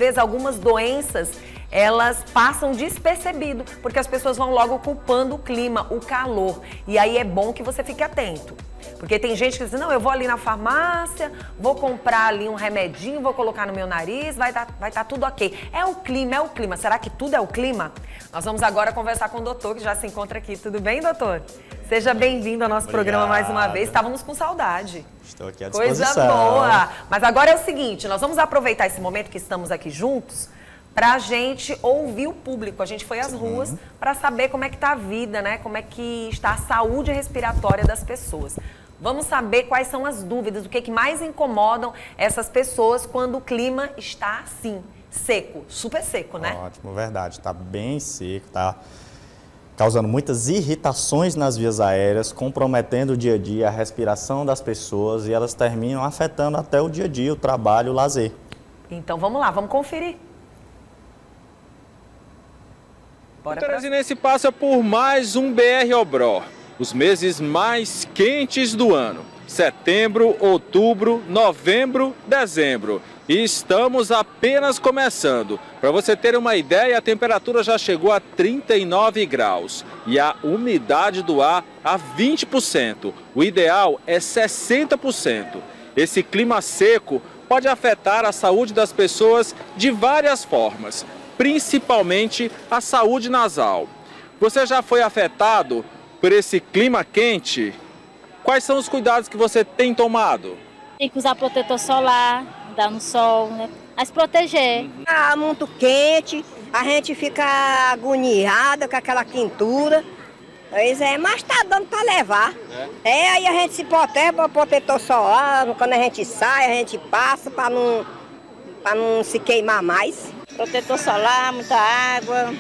vezes algumas doenças, elas passam despercebido, porque as pessoas vão logo culpando o clima, o calor. E aí é bom que você fique atento. Porque tem gente que diz, não, eu vou ali na farmácia, vou comprar ali um remedinho, vou colocar no meu nariz, vai tá tudo ok. É o clima, é o clima. Será que tudo é o clima? Nós vamos agora conversar com o doutor, que já se encontra aqui. Tudo bem, doutor? Seja bem-vindo ao nosso programa mais uma vez. Estávamos com saudade. Estou aqui à disposição. Coisa boa. Mas agora é o seguinte, nós vamos aproveitar esse momento que estamos aqui juntos para a gente ouvir o público. A gente foi às ruas para saber como é que está a vida, né? Como é que está a saúde respiratória das pessoas. Vamos saber quais são as dúvidas, o que mais incomodam essas pessoas quando o clima está assim, seco, super seco, né? Ótimo, verdade. Está bem seco, está causando muitas irritações nas vias aéreas, comprometendo o dia a dia, a respiração das pessoas e elas terminam afetando até o dia a dia, o trabalho, o lazer. Então vamos lá, vamos conferir. O Teresinense passa por mais um BR-Obró. Os meses mais quentes do ano. Setembro, outubro, novembro, dezembro. E estamos apenas começando. Para você ter uma ideia, a temperatura já chegou a 39 graus. E a umidade do ar a 20%. O ideal é 60%. Esse clima seco pode afetar a saúde das pessoas de várias formas, principalmente a saúde nasal. Você já foi afetado por esse clima quente? Quais são os cuidados que você tem tomado? Tem que usar protetor solar, dar no sol, né? Mas proteger. Tá muito quente, a gente fica agoniada com aquela quentura. Pois é, mas tá dando para levar. Aí a gente se protege com protetor solar, quando a gente sai, a gente passa para não se queimar mais. Protetor solar, muita água.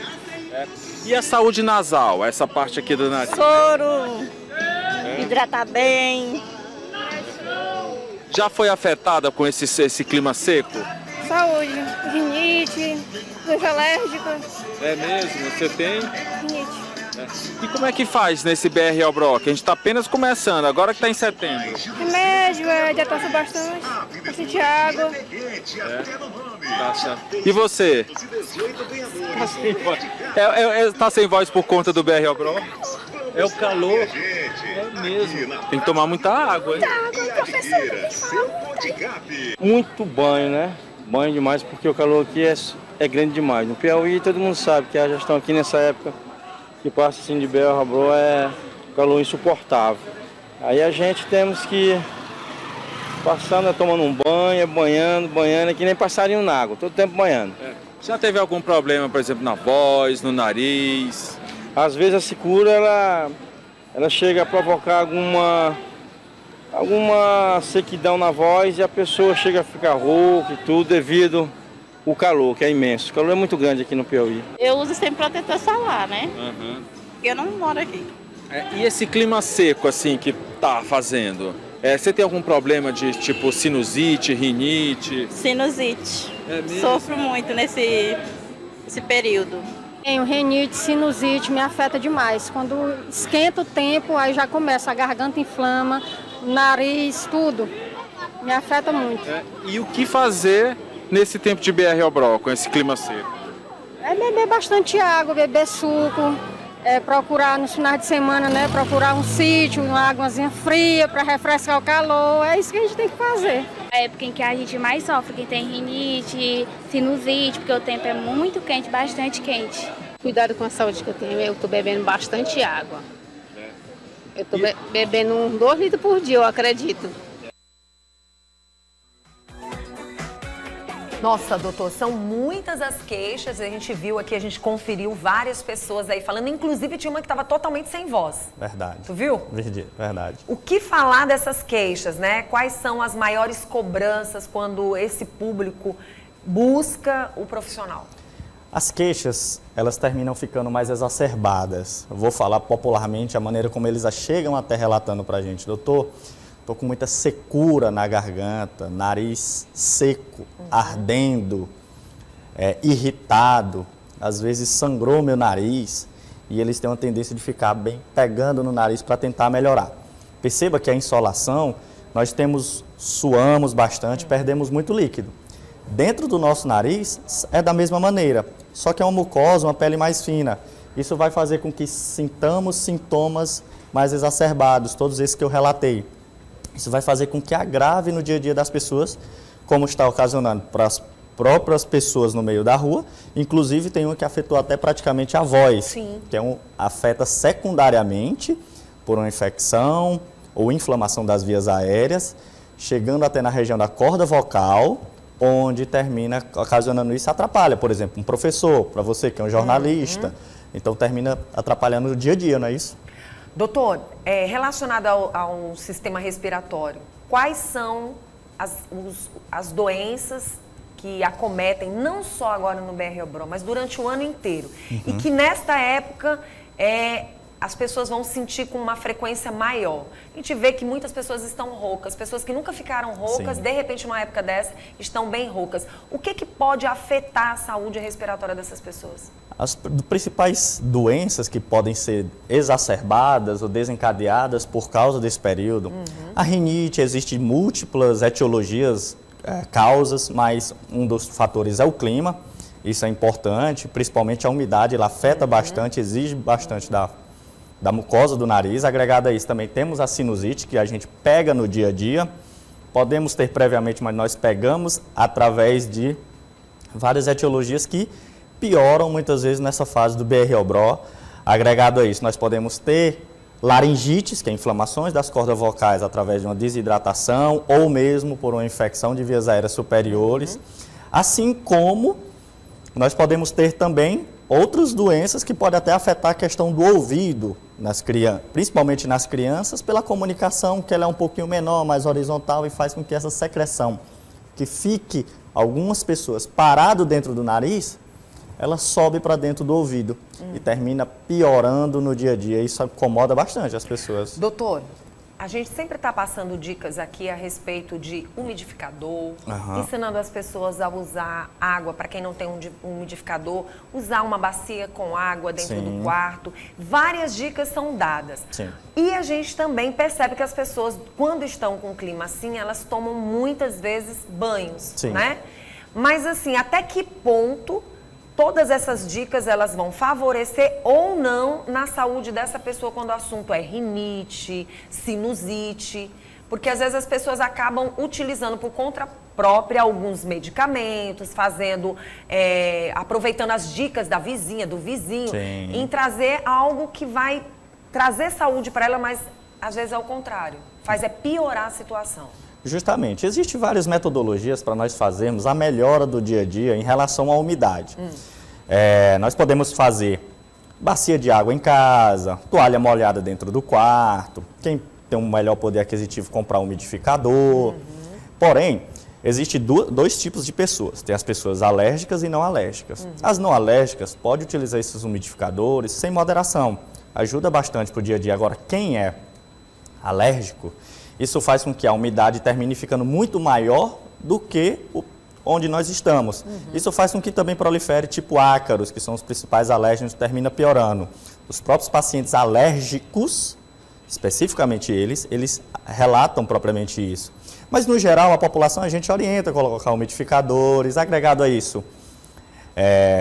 E a saúde nasal, essa parte aqui do nariz? Soro, hidratar bem. Já foi afetada com esse clima seco? Saúde, rinite, doença alérgica. É mesmo? Você tem? Rinite. E como é que faz nesse BR-Obró? Que a gente está apenas começando, agora que está em setembro. Remédio, hidratar bastante água. Tá certo. E você? Tá sem voz por conta do BR-Obró? É o calor? É mesmo. Tem que tomar muita água, hein? Muito banho, né? Banho demais, porque o calor aqui é grande demais. No Piauí, todo mundo sabe que já estão aqui nessa época que passa assim de BR-Obró, é calor insuportável. Aí a gente temos que passar, né, tomando um banho, banhando, é que nem passarinho na água, todo tempo banhando. Já teve algum problema, por exemplo, na voz, no nariz? Às vezes a secura, ela chega a provocar alguma sequidão na voz e a pessoa chega a ficar rouca e tudo devido ao calor, que é imenso. O calor é muito grande aqui no Piauí. Eu uso sempre protetor solar, né? Eu não moro aqui. E esse clima seco, assim, que tá fazendo? Você tem algum problema de, tipo, sinusite, rinite? Sinusite. É mesmo? Sofro muito nesse período. Tenho rinite, sinusite, me afeta demais. Quando esquenta o tempo, aí já começa, a garganta inflama, nariz, tudo. Me afeta muito. E o que fazer nesse tempo de BR-Obró, com esse clima seco? É beber bastante água, beber suco, procurar nos finais de semana, né? Procurar um sítio, uma águazinha fria para refrescar o calor. É isso que a gente tem que fazer. É a época em que a gente mais sofre, quem tem rinite, sinusite, porque o tempo é muito quente, bastante quente. Cuidado com a saúde que eu tenho, eu estou bebendo bastante água. Eu estou bebendo uns 2 litros por dia, eu acredito. Nossa, doutor, são muitas as queixas, a gente viu aqui, a gente conferiu várias pessoas aí falando, inclusive tinha uma que estava totalmente sem voz. Verdade. Tu viu? Verdade. O que falar dessas queixas, né? Quais são as maiores cobranças quando esse público busca o profissional? As queixas, elas terminam ficando mais exacerbadas. Eu vou falar popularmente a maneira como eles chegam até relatando pra gente. Doutor, estou com muita secura na garganta, nariz seco, ardendo, irritado, às vezes sangrou meu nariz e eles têm uma tendência de ficar bem pegando no nariz para tentar melhorar. Perceba que a insolação, nós suamos bastante, perdemos muito líquido. Dentro do nosso nariz é da mesma maneira, só que é uma mucosa, uma pele mais fina. Isso vai fazer com que sintamos sintomas mais exacerbados, todos esses que eu relatei. Isso vai fazer com que agrave no dia a dia das pessoas, como está ocasionando para as próprias pessoas no meio da rua. Inclusive tem um que afetou até praticamente a voz, Sim. que afeta secundariamente por uma infecção ou inflamação das vias aéreas, chegando até na região da corda vocal, onde termina ocasionando isso, atrapalha, por exemplo, um professor, para você que é um jornalista, então termina atrapalhando o dia a dia, não é isso? Doutor, relacionado ao sistema respiratório, quais são as doenças que acometem, não só agora no BR-Obró, mas durante o ano inteiro, e que nesta época as pessoas vão sentir com uma frequência maior? A gente vê que muitas pessoas estão roucas, pessoas que nunca ficaram roucas, Sim. de repente, numa época dessa, estão bem roucas. O que pode afetar a saúde respiratória dessas pessoas? As principais doenças que podem ser exacerbadas ou desencadeadas por causa desse período, a rinite, existem múltiplas etiologias, causas, mas um dos fatores é o clima, isso é importante, principalmente a umidade, ela afeta bastante, exige bastante da mucosa do nariz. Agregado a isso também temos a sinusite, que a gente pega no dia a dia, podemos ter previamente, mas nós pegamos através de várias etiologias que pioram muitas vezes nessa fase do BR-Obró. Agregado a isso, nós podemos ter laringites, que é inflamações das cordas vocais através de uma desidratação ou mesmo por uma infecção de vias aéreas superiores, assim como nós podemos ter também outras doenças que podem até afetar a questão do ouvido, principalmente nas crianças, pela comunicação, que ela é um pouquinho menor, mais horizontal, e faz com que essa secreção, que fique algumas pessoas parado dentro do nariz, ela sobe para dentro do ouvido e termina piorando no dia a dia. Isso incomoda bastante as pessoas. Doutor, a gente sempre está passando dicas aqui a respeito de umidificador, ensinando as pessoas a usar água, para quem não tem um umidificador, usar uma bacia com água dentro Sim. do quarto. Várias dicas são dadas. Sim. E a gente também percebe que as pessoas, quando estão com o clima assim, elas tomam muitas vezes banhos, Sim. né? Mas assim, até que ponto todas essas dicas elas vão favorecer ou não na saúde dessa pessoa quando o assunto é rinite, sinusite, porque às vezes as pessoas acabam utilizando por conta própria alguns medicamentos, aproveitando as dicas da vizinha, do vizinho, Sim. em trazer algo que vai trazer saúde para ela, mas às vezes é o contrário, faz piorar a situação. Justamente, existem várias metodologias para nós fazermos a melhora do dia a dia em relação à umidade. Nós podemos fazer bacia de água em casa, toalha molhada dentro do quarto, quem tem um melhor poder aquisitivo comprar um umidificador. Porém, existem dois tipos de pessoas, tem as pessoas alérgicas e não alérgicas. As não alérgicas podem utilizar esses umidificadores sem moderação, ajuda bastante para o dia a dia. Agora, quem é alérgico, isso faz com que a umidade termine ficando muito maior do que onde nós estamos. Isso faz com que também prolifere tipo ácaros, que são os principais alérgenos, termina piorando. Os próprios pacientes alérgicos, especificamente eles relatam propriamente isso. Mas, no geral, a população, a gente orienta a colocar umidificadores. Agregado a isso,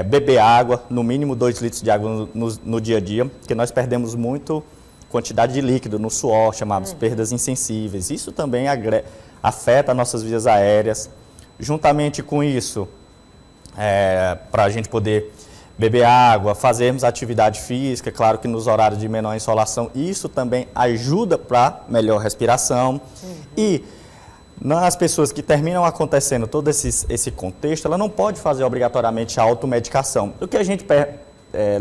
beber água, no mínimo 2 litros de água no dia a dia, porque nós perdemos muito quantidade de líquido no suor, chamamos perdas insensíveis. Isso também afeta nossas vias aéreas. Juntamente com isso, para a gente poder beber água, fazermos atividade física, claro que nos horários de menor insolação, isso também ajuda para melhor respiração. E nas pessoas que terminam acontecendo todo esse contexto, ela não pode fazer obrigatoriamente a automedicação. O que a gente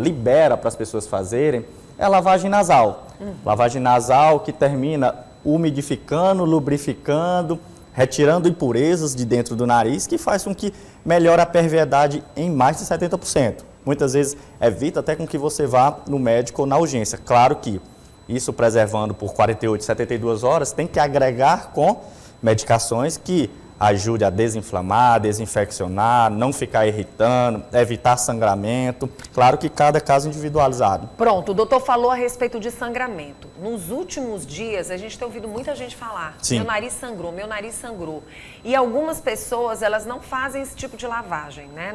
libera para as pessoas fazerem é lavagem nasal. Lavagem nasal que termina umidificando, lubrificando, retirando impurezas de dentro do nariz, que faz com que melhore a perviedade em mais de 70%. Muitas vezes evita até com que você vá no médico ou na urgência. Claro que isso preservando por 48, 72 horas, tem que agregar com medicações que ajude a desinflamar, desinfeccionar, não ficar irritando, evitar sangramento. Claro que cada caso individualizado. Pronto, o doutor falou a respeito de sangramento. Nos últimos dias, a gente tem ouvido muita gente falar, Sim. meu nariz sangrou. E algumas pessoas, elas não fazem esse tipo de lavagem, né,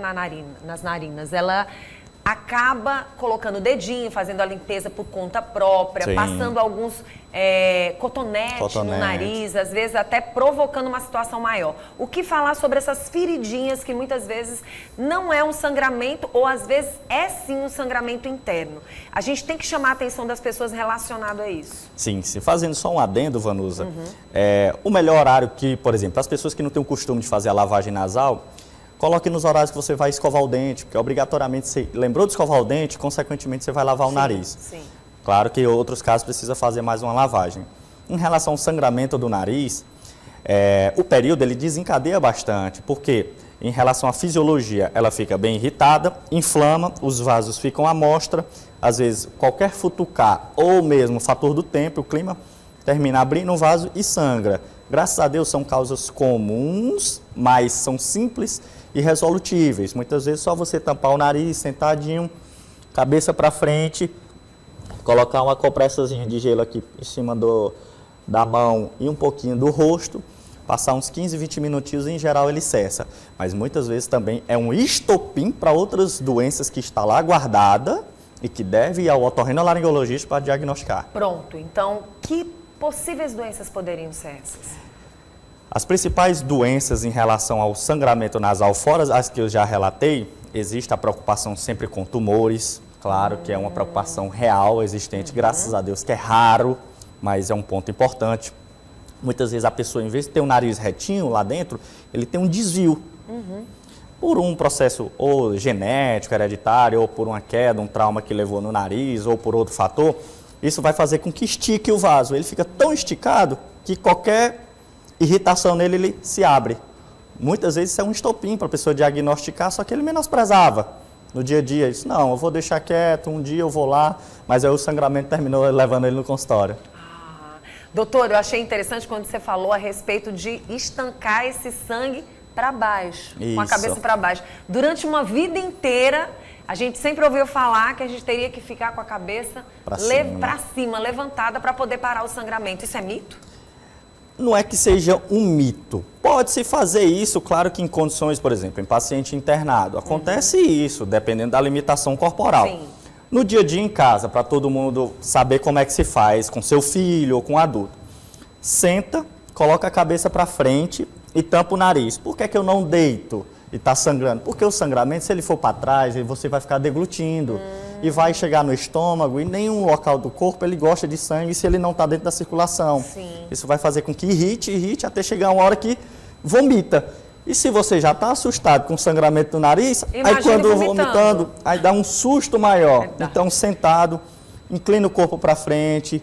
nas narinas. Ela acaba colocando o dedinho, fazendo a limpeza por conta própria, Sim. passando alguns cotonete no nariz, às vezes até provocando uma situação maior. O que falar sobre essas feridinhas que muitas vezes não é um sangramento ou às vezes é sim um sangramento interno? A gente tem que chamar a atenção das pessoas relacionado a isso. Sim, fazendo só um adendo, Vanusa, o melhor horário que, por exemplo, as pessoas que não têm o costume de fazer a lavagem nasal, coloque nos horários que você vai escovar o dente, porque obrigatoriamente você lembrou de escovar o dente, consequentemente você vai lavar o nariz. Sim. Claro que em outros casos precisa fazer mais uma lavagem. Em relação ao sangramento do nariz, o período ele desencadeia bastante, porque em relação à fisiologia ela fica bem irritada, inflama, os vasos ficam à mostra, às vezes qualquer futucar ou mesmo fator do tempo, o clima, termina abrindo o vaso e sangra. Graças a Deus são causas comuns, mas são simples e resolutíveis. Muitas vezes só você tampar o nariz, sentadinho, cabeça para frente, colocar uma compressazinha de gelo aqui em cima da mão e um pouquinho do rosto, passar uns 15, 20 minutinhos e em geral ele cessa. Mas muitas vezes também é um estopim para outras doenças que está lá guardada e que deve ir ao otorrinolaringologista para diagnosticar. Pronto, então que possíveis doenças poderiam ser essas? As principais doenças em relação ao sangramento nasal, fora as que eu já relatei, existe a preocupação sempre com tumores, claro que é uma preocupação real, existente, graças a Deus que é raro, mas é um ponto importante. Muitas vezes a pessoa, em vez de ter um nariz retinho lá dentro, ele tem um desvio. Por um processo ou genético, hereditário, ou por uma queda, um trauma que levou no nariz, ou por outro fator, isso vai fazer com que estique o vaso. Ele fica tão esticado que qualquer irritação nele, ele se abre. Muitas vezes isso é um estopim para a pessoa diagnosticar, só que ele menosprezava no dia a dia. Isso, não, eu vou deixar quieto, um dia eu vou lá, mas aí o sangramento terminou levando ele no consultório. Doutor, eu achei interessante quando você falou a respeito de estancar esse sangue para baixo, com a cabeça para baixo. Durante uma vida inteira, a gente sempre ouviu falar que a gente teria que ficar com a cabeça para cima, levantada, para poder parar o sangramento. Isso é mito? Não é que seja um mito. Pode-se fazer isso, claro que em condições, por exemplo, em paciente internado. Acontece isso, dependendo da limitação corporal. Sim. No dia a dia em casa, para todo mundo saber como é que se faz com seu filho ou com um adulto. Senta, coloca a cabeça para frente e tampa o nariz. Por que eu não deito e está sangrando? Porque o sangramento, se ele for para trás, você vai ficar deglutindo. E vai chegar no estômago e nenhum local do corpo ele gosta de sangue se ele não está dentro da circulação. Sim. Isso vai fazer com que irrite, até chegar uma hora que vomita. E se você já está assustado com sangramento do nariz, aí quando vomitando, aí dá um susto maior. Então, sentado, inclina o corpo para frente,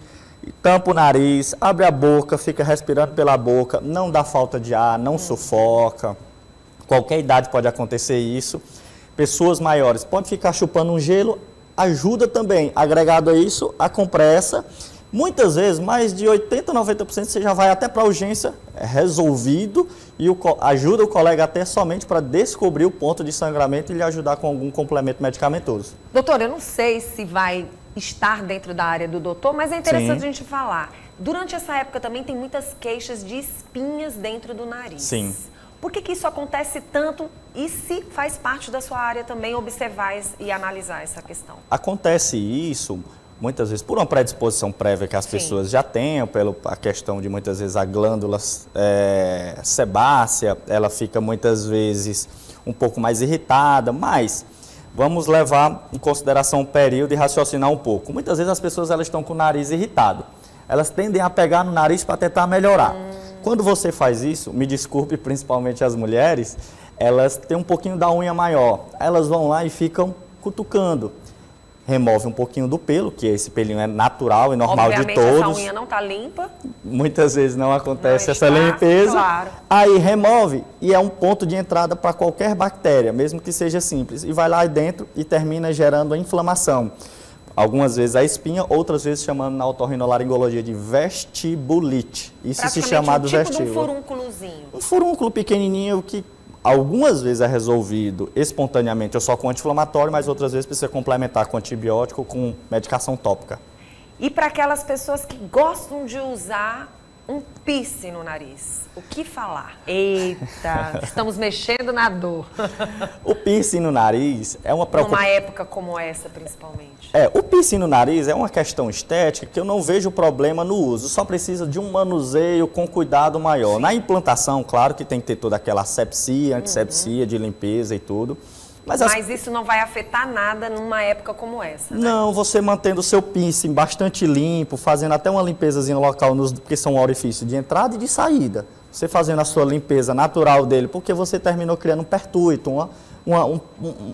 tampa o nariz, abre a boca, fica respirando pela boca, não dá falta de ar, não sufoca. Qualquer idade pode acontecer isso. Pessoas maiores podem ficar chupando um gelo, ajuda também. Agregado a isso, a compressa. Muitas vezes, mais de 80%, 90% você já vai até para a urgência, resolvido, e ajuda o colega até somente para descobrir o ponto de sangramento e lhe ajudar com algum complemento medicamentoso. Doutor, eu não sei se vai estar dentro da área do doutor, mas é interessante a gente falar. Durante essa época também tem muitas queixas de espinhas dentro do nariz. Sim. Por que isso acontece tanto e se faz parte da sua área também observar e analisar essa questão? Acontece isso muitas vezes por uma predisposição prévia que as pessoas já tenham, pela questão de muitas vezes a glândula sebácea, ela fica muitas vezes um pouco mais irritada, mas vamos levar em consideração o período e raciocinar um pouco. Muitas vezes as pessoas elas estão com o nariz irritado, elas tendem a pegar no nariz para tentar melhorar. Quando você faz isso, me desculpe, principalmente as mulheres, elas têm um pouquinho da unha maior. Elas vão lá e ficam cutucando. Remove um pouquinho do pelo, que esse pelinho é natural e normal de todos. Obviamente essa unha não está limpa. Muitas vezes não acontece essa limpeza. Claro. Aí remove e é um ponto de entrada para qualquer bactéria, mesmo que seja simples. E vai lá dentro e termina gerando a inflamação. Algumas vezes a espinha, outras vezes chamando na otorrinolaringologia de vestibulite. Isso se chama do vestíbulo. Tipo de um furúnculozinho. um furúnculo pequenininho que algumas vezes é resolvido espontaneamente ou só com anti-inflamatório, mas outras vezes precisa complementar com antibiótico, com medicação tópica. E para aquelas pessoas que gostam de usar um piercing no nariz, o que falar? Eita, estamos mexendo na dor. O piercing no nariz é uma preocupação. Numa época como essa, principalmente. O piercing no nariz é uma questão estética que eu não vejo problema no uso, só precisa de um manuseio com cuidado maior. Sim. Na implantação, claro que tem que ter toda aquela asepsia, antissepsia, de limpeza e tudo. Mas isso não vai afetar nada numa época como essa, né? Não, você mantendo o seu piercing bastante limpo, fazendo até uma limpezazinha local, porque são orifícios de entrada e de saída. Você fazendo a sua limpeza natural dele, porque você terminou criando um pertuito,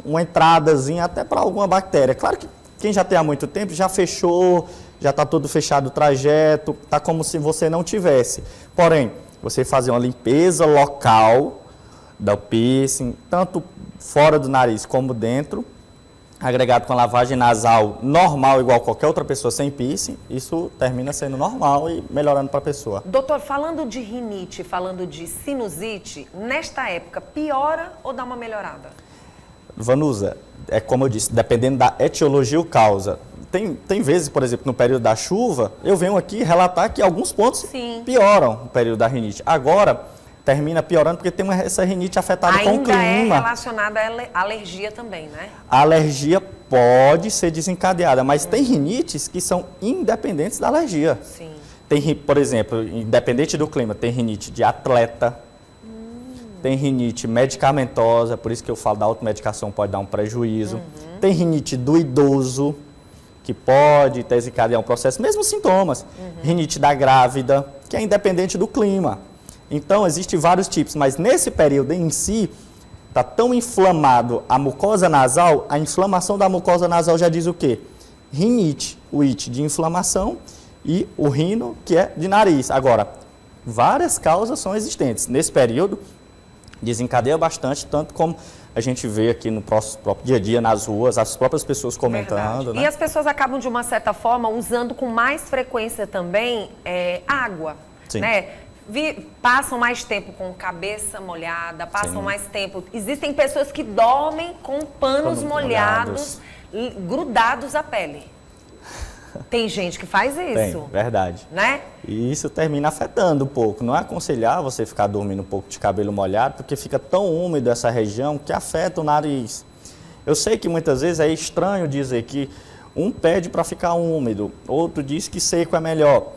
uma entradazinha até para alguma bactéria. Claro que quem já tem há muito tempo já fechou, já está todo fechado o trajeto, está como se você não tivesse. Porém, você fazer uma limpeza local do piercing, tanto fora do nariz como dentro, agregado com a lavagem nasal normal, igual qualquer outra pessoa sem piercing, isso termina sendo normal e melhorando para a pessoa. Doutor, falando de rinite, falando de sinusite, nesta época piora ou dá uma melhorada? Vanusa, é como eu disse, dependendo da etiologia ou causa. Tem vezes, por exemplo, no período da chuva, eu venho aqui relatar que alguns pontos pioram no período da rinite. Agora, termina piorando porque tem essa rinite afetada com o clima. Ainda é relacionada à alergia também, né? A alergia pode ser desencadeada, mas tem rinites que são independentes da alergia. Sim. Tem, por exemplo, independente do clima, tem rinite de atleta, tem rinite medicamentosa, por isso que eu falo da automedicação pode dar um prejuízo. Tem rinite do idoso, que pode desencadear um processo, mesmo sintomas. Rinite da grávida, que é independente do clima. Então, existem vários tipos, mas nesse período em si, está tão inflamado a mucosa nasal, a inflamação da mucosa nasal já diz o quê? Rinite, o it de inflamação e o rino, que é de nariz. Agora, várias causas são existentes. Nesse período, desencadeia bastante, tanto como a gente vê aqui no próprio dia a dia, nas ruas, as próprias pessoas comentando. Né? E as pessoas acabam, de uma certa forma, usando com mais frequência também água, Sim. né? Passam mais tempo com cabeça molhada, passam mais tempo. Existem pessoas que dormem com panos molhados, grudados à pele. Tem gente que faz isso. Tem, verdade. Né? E isso termina afetando um pouco. Não é aconselhar você ficar dormindo um pouco de cabelo molhado, porque fica tão úmido essa região que afeta o nariz. Eu sei que muitas vezes é estranho dizer que um pede para ficar úmido, outro diz que seco é melhor.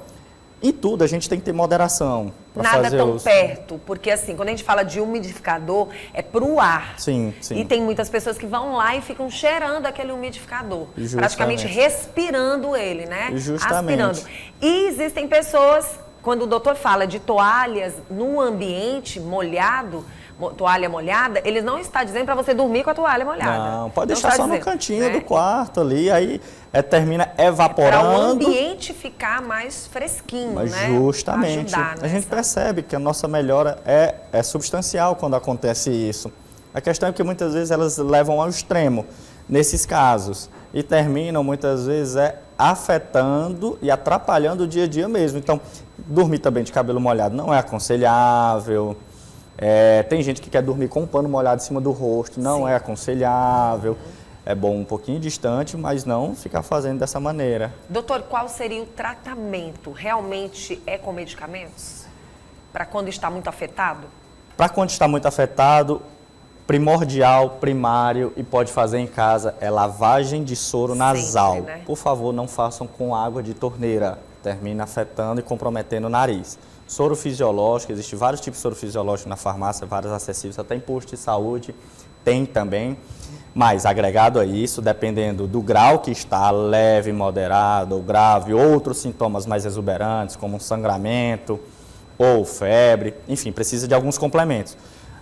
Em tudo a gente tem que ter moderação. Nada tão perto, porque assim, quando a gente fala de umidificador, é pro ar. Sim, sim. E tem muitas pessoas que vão lá e ficam cheirando aquele umidificador. Praticamente respirando ele, né? Justamente. Aspirando. E existem pessoas, quando o doutor fala de toalhas no ambiente molhado, toalha molhada, ele não está dizendo para você dormir com a toalha molhada. Não, pode deixar só no cantinho do quarto ali, aí termina evaporando. Para o ambiente ficar mais fresquinho, mas né? Justamente. A gente percebe que a nossa melhora é substancial quando acontece isso. A questão é que muitas vezes elas levam ao extremo nesses casos e terminam muitas vezes afetando e atrapalhando o dia a dia mesmo. Então, dormir também de cabelo molhado não é aconselhável. Tem gente que quer dormir com um pano molhado em cima do rosto, não é aconselhável. É bom um pouquinho distante, mas não ficar fazendo dessa maneira. Doutor, qual seria o tratamento? Realmente é com medicamentos? Para quando está muito afetado? Para quando está muito afetado, primordial, primário e pode fazer em casa é lavagem de soro nasal. Sempre, né? Por favor, não façam com água de torneira. Termina afetando e comprometendo o nariz. Soro fisiológico, existem vários tipos de soro fisiológico na farmácia, vários acessíveis, até em posto de saúde tem também. Mas agregado a isso, dependendo do grau que está, leve, moderado ou grave, outros sintomas mais exuberantes, como um sangramento ou febre, enfim, precisa de alguns complementos.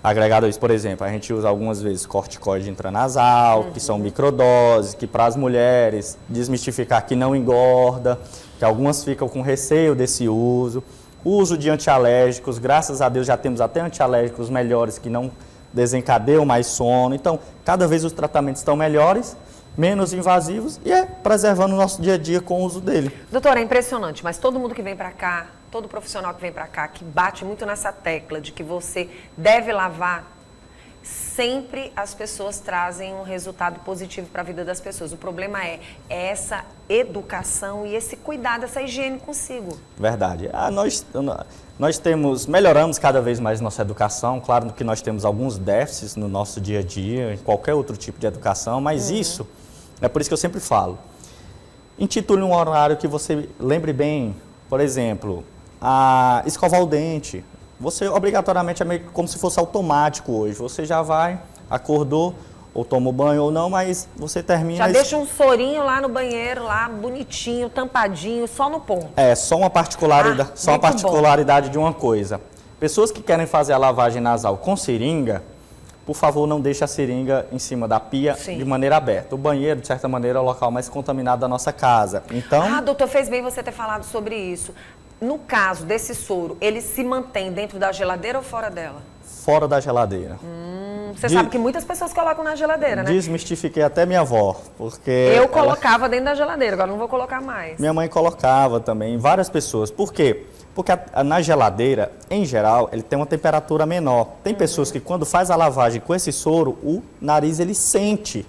Agregado a isso, por exemplo, a gente usa algumas vezes corticoide intranasal, que são microdoses, que para as mulheres desmistificar que não engorda, que algumas ficam com receio desse uso. Uso de antialérgicos, graças a Deus já temos até antialérgicos melhores que não desencadeiam mais sono. Então, cada vez os tratamentos estão melhores, menos invasivos e preservando o nosso dia a dia com o uso dele. Doutora, é impressionante, mas todo mundo que vem para cá todo profissional que vem para cá, que bate muito nessa tecla de que você deve lavar, sempre as pessoas trazem um resultado positivo para a vida das pessoas. O problema é essa educação e esse cuidado, essa higiene consigo. Verdade. Nós melhoramos cada vez mais nossa educação. Claro que nós temos alguns déficits no nosso dia a dia, em qualquer outro tipo de educação, mas isso, é por isso que eu sempre falo. Intitule um horário que você lembre bem, por exemplo, a escovar o dente. Você obrigatoriamente é meio como se fosse automático hoje. Você já vai, acordou, ou toma banho ou não, mas você termina... Já deixa um sorinho lá no banheiro, lá bonitinho, tampadinho, só no ponto. É, só uma particularidade de uma coisa. Pessoas que querem fazer a lavagem nasal com seringa, por favor, não deixe a seringa em cima da pia de maneira aberta. O banheiro, de certa maneira, é o local mais contaminado da nossa casa. Então... doutor, fez bem você ter falado sobre isso. No caso desse soro, ele se mantém dentro da geladeira ou fora dela? Fora da geladeira. Você sabe que muitas pessoas colocam na geladeira, né? Desmistifiquei até minha avó, porque... Eu colocava dentro da geladeira, agora não vou colocar mais. Minha mãe colocava também, várias pessoas. Por quê? Porque na geladeira, em geral, ele tem uma temperatura menor. Tem pessoas que quando faz a lavagem com esse soro, o nariz ele sente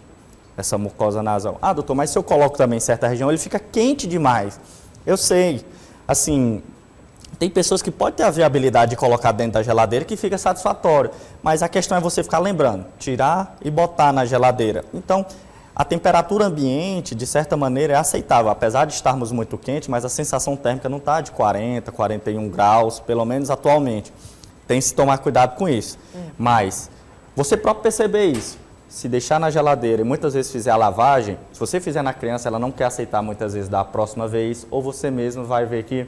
essa mucosa nasal. Ah, doutor, mas se eu coloco também em certa região, ele fica quente demais. Eu sei. Assim, tem pessoas que podem ter a viabilidade de colocar dentro da geladeira que fica satisfatório, mas a questão é você ficar lembrando, tirar e botar na geladeira. Então, a temperatura ambiente, de certa maneira, é aceitável, apesar de estarmos muito quentes, mas a sensação térmica não está de 40, 41 graus, pelo menos atualmente. Tem que se tomar cuidado com isso. Mas, você próprio perceber isso. Se deixar na geladeira e muitas vezes fizer a lavagem, se você fizer na criança, ela não quer aceitar muitas vezes da próxima vez, ou você mesmo vai ver que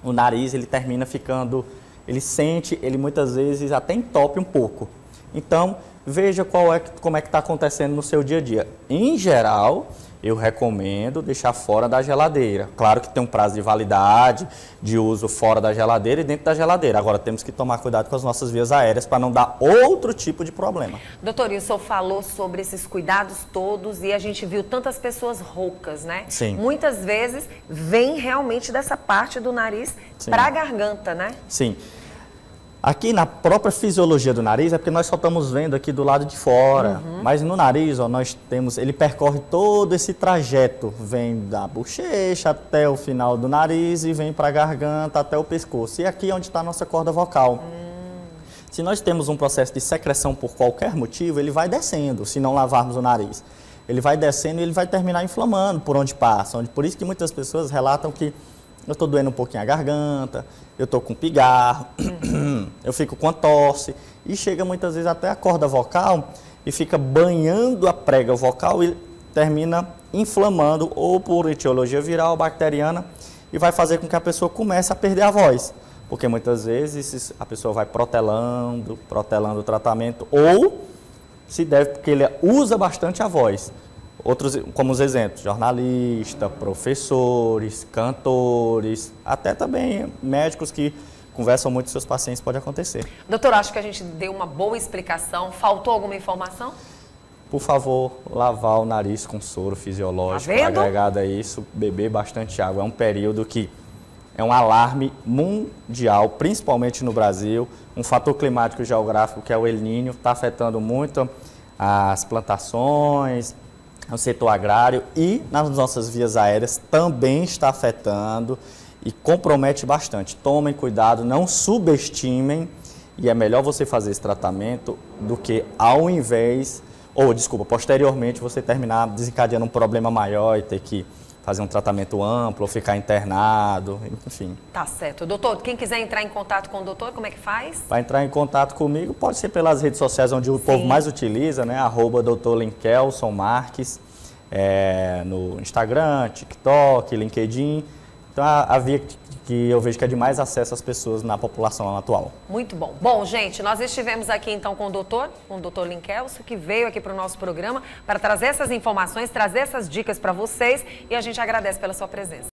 o nariz ele termina ficando, ele sente, ele muitas vezes até entope um pouco. Então, veja como é que está acontecendo no seu dia a dia. Em geral, eu recomendo deixar fora da geladeira. Claro que tem um prazo de validade, de uso fora da geladeira e dentro da geladeira. Agora, temos que tomar cuidado com as nossas vias aéreas para não dar outro tipo de problema. Doutor, o senhor falou sobre esses cuidados todos e a gente viu tantas pessoas roucas, né? Sim. Muitas vezes vem realmente dessa parte do nariz para a garganta, né? Sim. Aqui na própria fisiologia do nariz é porque nós só estamos vendo aqui do lado de fora, mas no nariz, ó, nós temos, ele percorre todo esse trajeto, vem da bochecha até o final do nariz e vem para a garganta até o pescoço. E aqui é onde está a nossa corda vocal. Se nós temos um processo de secreção por qualquer motivo, ele vai descendo, se não lavarmos o nariz. Ele vai descendo e ele vai terminar inflamando por onde passa. Por isso que muitas pessoas relatam que eu estou doendo um pouquinho a garganta, eu estou com pigarro, eu fico com a tosse e chega muitas vezes até a corda vocal e fica banhando a prega vocal e termina inflamando ou por etiologia viral, bacteriana e vai fazer com que a pessoa comece a perder a voz. Porque muitas vezes a pessoa vai protelando o tratamento ou se deve porque ele usa bastante a voz. Outros, como os exemplos, jornalistas, professores, cantores, até também médicos que conversam muito com seus pacientes, pode acontecer. Doutor, acho que a gente deu uma boa explicação. Faltou alguma informação? Por favor, lavar o nariz com soro fisiológico, agregado a isso, beber bastante água. É um período que é um alarme mundial, principalmente no Brasil. Um fator climático geográfico que é o El Niño, está afetando muito as plantações, o setor agrário e nas nossas vias aéreas também está afetando e compromete bastante. Tomem cuidado, não subestimem e é melhor você fazer esse tratamento do que posteriormente você terminar desencadeando um problema maior e ter que fazer um tratamento amplo ou ficar internado, enfim. Tá certo. Doutor, quem quiser entrar em contato com o doutor, como é que faz? Para entrar em contato comigo, pode ser pelas redes sociais onde o povo mais utiliza, né? @Dr. Linkelson Marques, no Instagram, TikTok, LinkedIn. Então, a via que eu vejo que é de mais acesso às pessoas na população atual. Muito bom. Bom, gente, nós estivemos aqui então com o doutor Linkelson, que veio aqui para o nosso programa para trazer essas informações, trazer essas dicas para vocês e a gente agradece pela sua presença.